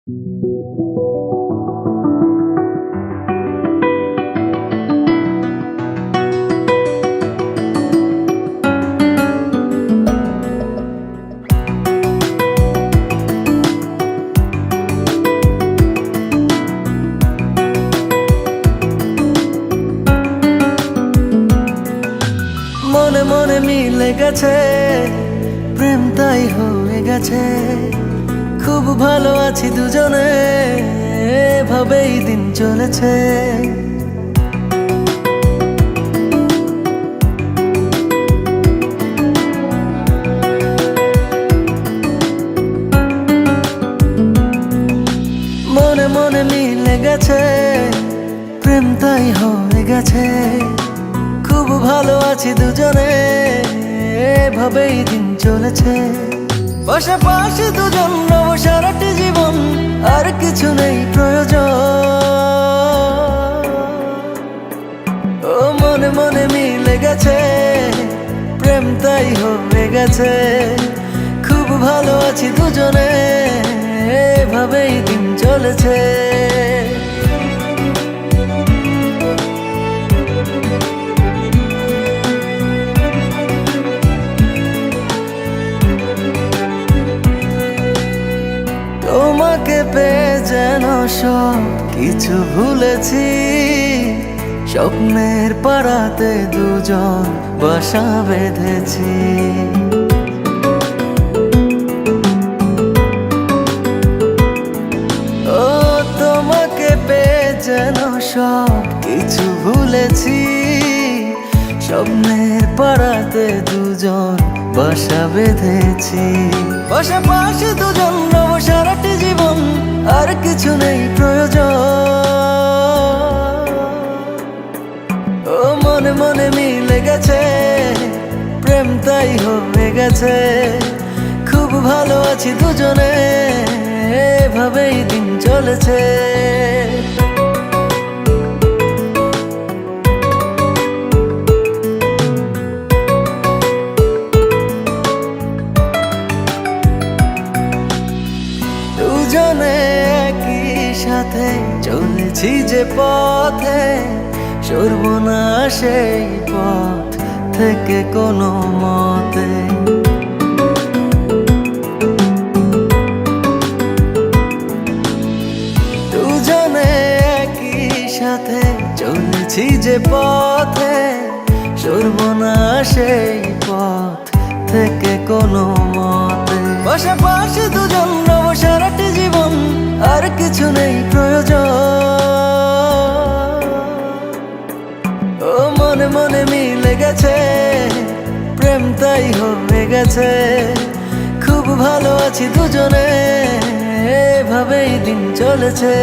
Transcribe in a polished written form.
মনে মনে মিলে গেছে, প্রেম তাই হয়ে গেছে। খুব ভালো আছি দুজনে, এভাবেই দিন চলেছে। মনে মনে মিলে গেছে, প্রেম তাই হয়ে গেছে। খুব ভালো আছি দুজনে, এভাবেই দিন চলেছে। পাশাপাশি দুজন রব সারাটি জীবন, আর কিছু নেই প্রয়োজন। ও মনে মনে মিলে গেছে, প্রেম তাই হয়ে গেছে। খুব ভালো আছি দুজনে, এভাবেই দিন চলেছে। তোমাকে পেয়ে যেন সব কিছু ভুলেছি। স্বপ্নের পাড়াতে দুজন বাসা বেঁধেছি। ও তোমাকে পেয়ে যেন সব কিছু ভুলেছি। স্বপ্নের পাড়াতে দুজন বাসা বেঁধেছি। পাশাপাশি দুজন রব সারাটি জীবন, আর কিছু নেই প্রয়োজন। ও মনে মনে মিলে গেছে, প্রেম তাই হয়ে গেছে। খুব ভালো আছি দুজনে, এভাবেই দিন চলেছে। দুজনে একই সাথে চলেছি যে পথে, সরব না সেই পথ থেকে কোনো মতে। দুজনে একই সাথে চলেছি যে পথে, সরব না সেই পথ থেকে কোনো মতে। পাশাপাশি দুজন রব সারাটি জীবন, আর কিছু নেই প্রয়োজন। ও মনে মনে মিলে গেছে, প্রেম তাই হয়ে গেছে। খুব ভালো আছি দুজনে, এভাবেই দিন চলেছে।